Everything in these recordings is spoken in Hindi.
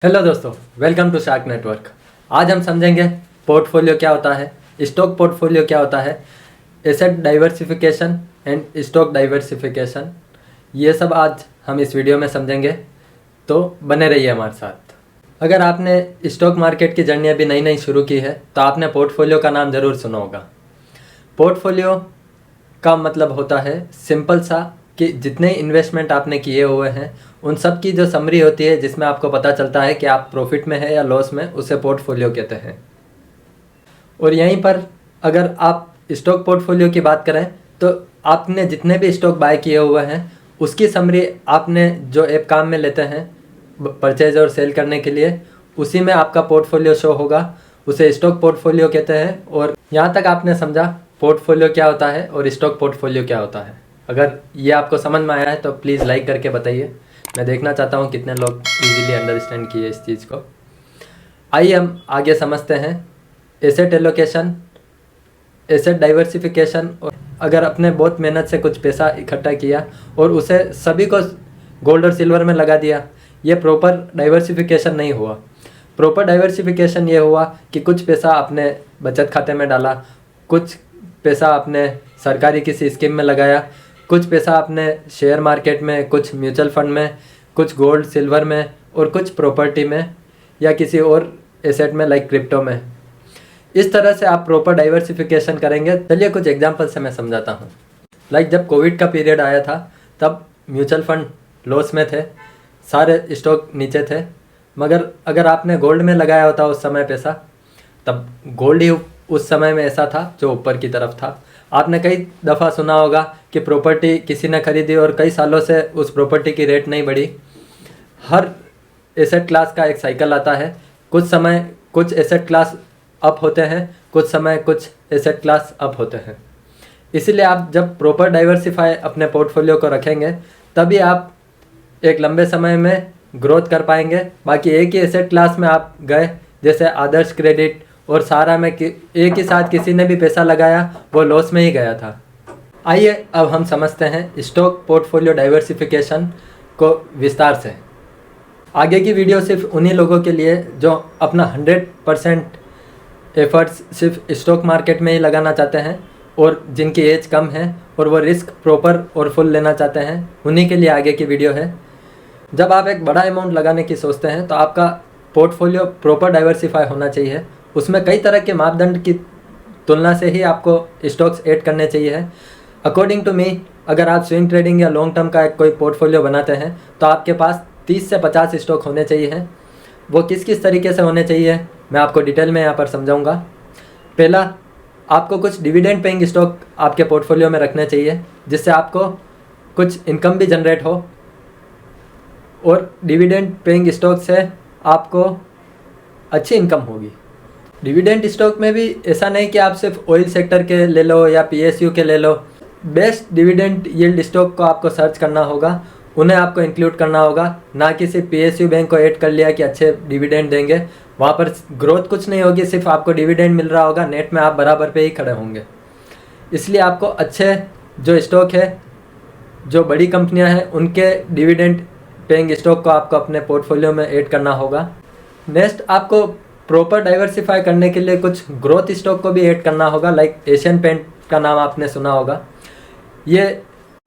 हेलो दोस्तों, वेलकम टू शार्क नेटवर्क। आज हम समझेंगे पोर्टफोलियो क्या होता है, स्टॉक पोर्टफोलियो क्या होता है, asset diversification and stock diversification. ये सब आज हम इस वीडियो में समझेंगे, तो बने रहिए हमारे साथ। अगर आपने स्टॉक मार्केट की जर्नी अभी नई नई शुरू की है तो आपने पोर्टफोलियो का नाम ज़रूर सुना होगा। पोर्टफोलियो का मतलब होता है सिंपल सा कि जितने इन्वेस्टमेंट आपने किए हुए हैं उन सब की जो समरी होती है, जिसमें आपको पता चलता है कि आप प्रॉफिट में है या लॉस में, उसे पोर्टफोलियो कहते हैं। और यहीं पर अगर आप स्टॉक पोर्टफोलियो की बात करें तो आपने जितने भी स्टॉक बाय किए हुए हैं उसकी समरी आपने जो ऐप काम में लेते हैं परचेज और सेल करने के लिए, उसी में आपका पोर्टफोलियो शो होगा। उसे स्टॉक पोर्टफोलियो कहते हैं। और यहाँ तक आपने समझा पोर्टफोलियो क्या होता है और स्टॉक पोर्टफोलियो क्या होता है। अगर ये आपको समझ में आया है तो प्लीज़ लाइक करके बताइए। मैं देखना चाहता हूँ कितने लोग इजीली अंडरस्टैंड किए इस चीज़ को। आइए हम आगे समझते हैं एसेट एलोकेशन, एसेट डाइवर्सिफिकेशन। और अगर अपने बहुत मेहनत से कुछ पैसा इकट्ठा किया और उसे सभी को गोल्ड और सिल्वर में लगा दिया, ये प्रॉपर डाइवर्सिफिकेशन नहीं हुआ। प्रॉपर डाइवर्सिफिकेशन ये हुआ कि कुछ पैसा आपने बचत खाते में डाला, कुछ पैसा आपने सरकारी किसी स्कीम में लगाया, कुछ पैसा आपने शेयर मार्केट में, कुछ म्यूचुअल फंड में, कुछ गोल्ड सिल्वर में और कुछ प्रॉपर्टी में या किसी और एसेट में लाइक क्रिप्टो में। इस तरह से आप प्रॉपर डाइवर्सिफिकेशन करेंगे। चलिए कुछ एग्जांपल से मैं समझाता हूँ। लाइक जब कोविड का पीरियड आया था तब म्यूचुअल फंड लॉस में थे, सारे स्टॉक नीचे थे। मगर अगर आपने गोल्ड में लगाया होता उस समय पैसा, तब गोल्ड ही उस समय में ऐसा था जो ऊपर की तरफ था। आपने कई दफ़ा सुना होगा कि प्रॉपर्टी किसी ने खरीदी और कई सालों से उस प्रॉपर्टी की रेट नहीं बढ़ी। हर एसेट क्लास का एक साइकिल आता है। कुछ समय कुछ एसेट क्लास अप होते हैं, कुछ समय कुछ एसेट क्लास अप होते हैं। इसीलिए आप जब प्रॉपर डाइवर्सिफाई अपने पोर्टफोलियो को रखेंगे तभी आप एक लंबे समय में ग्रोथ कर पाएंगे। बाकी एक ही एसेट क्लास में आप गए, जैसे आदर्श क्रेडिट और सारा में एक ही साथ किसी ने भी पैसा लगाया, वो लॉस में ही गया था। आइए अब हम समझते हैं स्टॉक पोर्टफोलियो डाइवर्सिफिकेशन को विस्तार से। आगे की वीडियो सिर्फ उन्हीं लोगों के लिए जो अपना 100% एफर्ट्स सिर्फ स्टॉक मार्केट में ही लगाना चाहते हैं और जिनकी एज कम है और वो रिस्क प्रॉपर और फुल लेना चाहते हैं, उन्हीं के लिए आगे की वीडियो है। जब आप एक बड़ा अमाउंट लगाने की सोचते हैं तो आपका पोर्टफोलियो प्रॉपर डाइवर्सिफाई होना चाहिए। उसमें कई तरह के मापदंड की तुलना से ही आपको स्टॉक्स ऐड करने चाहिए। अकॉर्डिंग टू मी, अगर आप स्विंग ट्रेडिंग या लॉन्ग टर्म का एक कोई पोर्टफोलियो बनाते हैं तो आपके पास 30 से 50 स्टॉक होने चाहिए। वो किस किस तरीके से होने चाहिए मैं आपको डिटेल में यहाँ पर समझाऊंगा। पहला, आपको कुछ डिविडेंड पेइंग स्टॉक आपके पोर्टफोलियो में रखने चाहिए, जिससे आपको कुछ इनकम भी जनरेट हो। और डिविडेंड पेइंग स्टॉक से आपको अच्छी इनकम होगी। डिविडेंड स्टॉक में भी ऐसा नहीं कि आप सिर्फ ऑयल सेक्टर के ले लो या पीएसयू के ले लो। बेस्ट डिविडेंड यील्ड स्टॉक को आपको सर्च करना होगा, उन्हें आपको इंक्लूड करना होगा। ना कि सिर्फ पीएसयू बैंक को ऐड कर लिया कि अच्छे डिविडेंड देंगे, वहाँ पर ग्रोथ कुछ नहीं होगी, सिर्फ आपको डिविडेंड मिल रहा होगा, नेट में आप बराबर पे ही खड़े होंगे। इसलिए आपको अच्छे जो स्टॉक है, जो बड़ी कंपनियाँ हैं, उनके डिविडेंड पेइंग स्टॉक को आपको अपने पोर्टफोलियो में ऐड करना होगा। नेक्स्ट, आपको प्रॉपर डाइवर्सिफाई करने के लिए कुछ ग्रोथ स्टॉक को भी ऐड करना होगा। लाइक एशियन पेंट का नाम आपने सुना होगा। ये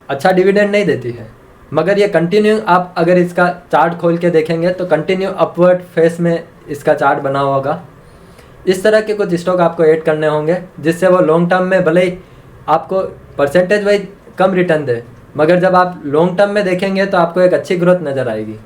अच्छा डिविडेंड नहीं देती है, मगर ये कंटिन्यू, आप अगर इसका चार्ट खोल के देखेंगे तो कंटिन्यू अपवर्ड फेस में इसका चार्ट बना होगा। इस तरह के कुछ स्टॉक आपको ऐड करने होंगे, जिससे वो लॉन्ग टर्म में भले ही आपको परसेंटेज वाइज कम रिटर्न दे, मगर जब आप लॉन्ग टर्म में देखेंगे तो आपको एक अच्छी ग्रोथ नज़र आएगी।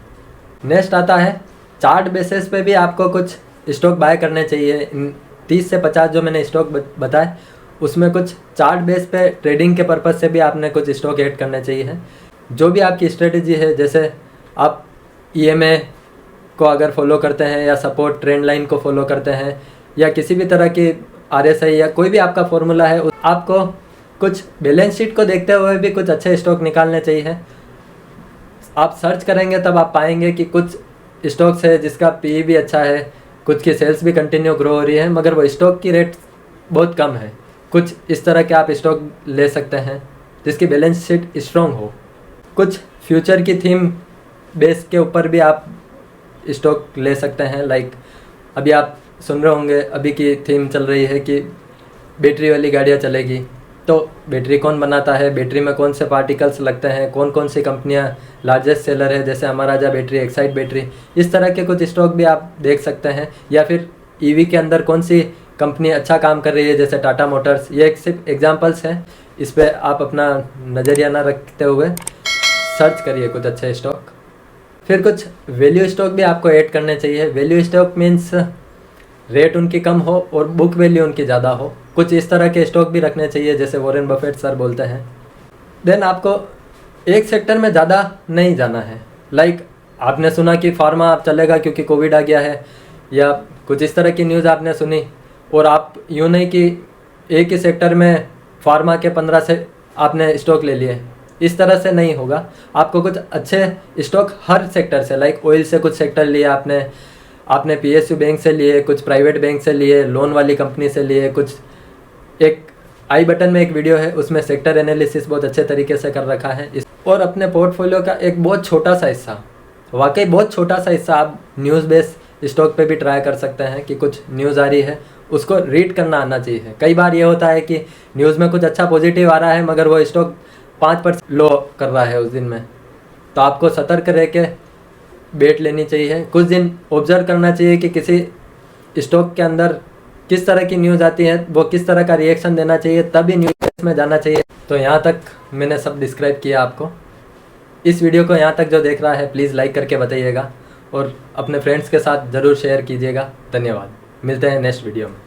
नेक्स्ट आता है, चार्ट बेसिस पे भी आपको कुछ स्टॉक बाय करने चाहिए। इन 30 से 50 जो मैंने स्टॉक बताए, उसमें कुछ चार्ट बेस पे ट्रेडिंग के पर्पज़ से भी आपने कुछ स्टॉक ऐड करने चाहिए। जो भी आपकी स्ट्रेटजी है, जैसे आप ईएमए को अगर फॉलो करते हैं या सपोर्ट ट्रेंड लाइन को फॉलो करते हैं या किसी भी तरह की आरएसआई या कोई भी आपका फॉर्मूला है, आपको कुछ बैलेंस शीट को देखते हुए भी कुछ अच्छे स्टॉक निकालने चाहिए। आप सर्च करेंगे तब आप पाएंगे कि कुछ स्टॉक्स है जिसका पी भी अच्छा है, कुछ की सेल्स भी कंटिन्यू ग्रो हो रही है, मगर वो स्टॉक की रेट बहुत कम है। कुछ इस तरह के आप स्टॉक ले सकते हैं जिसकी बैलेंस शीट स्ट्रॉन्ग हो। कुछ फ्यूचर की थीम बेस के ऊपर भी आप स्टॉक ले सकते हैं। लाइक अभी आप सुन रहे होंगे, अभी की थीम चल रही है कि बैटरी वाली गाड़ियाँ चलेगी। तो बैटरी कौन बनाता है, बैटरी में कौन से पार्टिकल्स लगते हैं, कौन कौन सी कंपनियां लार्जेस्ट सेलर है, जैसे महाराजा बैटरी, एक्साइड बैटरी, इस तरह के कुछ स्टॉक भी आप देख सकते हैं। या फिर ईवी के अंदर कौन सी कंपनी अच्छा काम कर रही है, जैसे टाटा मोटर्स। ये एक सिर्फ एग्जांपल्स हैं, इस पर आप अपना नज़रिया ना रखते हुए सर्च करिए कुछ अच्छे स्टॉक। फिर कुछ वैल्यू स्टॉक भी आपको ऐड करने चाहिए। वैल्यू स्टॉक मीन्स रेट उनकी कम हो और बुक वैल्यू उनकी ज़्यादा हो। कुछ इस तरह के स्टॉक भी रखने चाहिए, जैसे वॉरेन बफेट सर बोलते हैं। देन आपको एक सेक्टर में ज़्यादा नहीं जाना है। लाइक आपने सुना कि फार्मा आप चलेगा क्योंकि कोविड आ गया है, या कुछ इस तरह की न्यूज़ आपने सुनी, और आप यूँ नहीं कि एक ही सेक्टर में फार्मा के 15 से आपने स्टॉक ले लिए। इस तरह से नहीं होगा। आपको कुछ अच्छे स्टॉक हर सेक्टर से, लाइक ऑयल से कुछ सेक्टर लिए आपने PSU बैंक से लिए, कुछ प्राइवेट बैंक से लिए, लोन वाली कंपनी से लिए, कुछ एक आई बटन में एक वीडियो है, उसमें सेक्टर एनालिसिस बहुत अच्छे तरीके से कर रखा है। और अपने पोर्टफोलियो का एक बहुत छोटा सा हिस्सा, वाकई बहुत छोटा सा हिस्सा, आप न्यूज़ बेस स्टॉक पे भी ट्राई कर सकते हैं कि कुछ न्यूज़ आ रही है उसको रीड करना आना चाहिए। कई बार ये होता है कि न्यूज़ में कुछ अच्छा पॉजिटिव आ रहा है मगर वो स्टॉक 5% लो कर रहा है उस दिन में, तो आपको सतर्क रह के बेट लेनी चाहिए। कुछ दिन ऑब्जर्व करना चाहिए कि किसी स्टॉक के अंदर किस तरह की न्यूज़ आती है, वो किस तरह का रिएक्शन देना चाहिए, तभी न्यूज़ में जाना चाहिए। तो यहाँ तक मैंने सब डिस्क्राइब किया आपको। इस वीडियो को यहाँ तक जो देख रहा है प्लीज़ लाइक करके बताइएगा और अपने फ्रेंड्स के साथ ज़रूर शेयर कीजिएगा। धन्यवाद। मिलते हैं नेक्स्ट वीडियो में।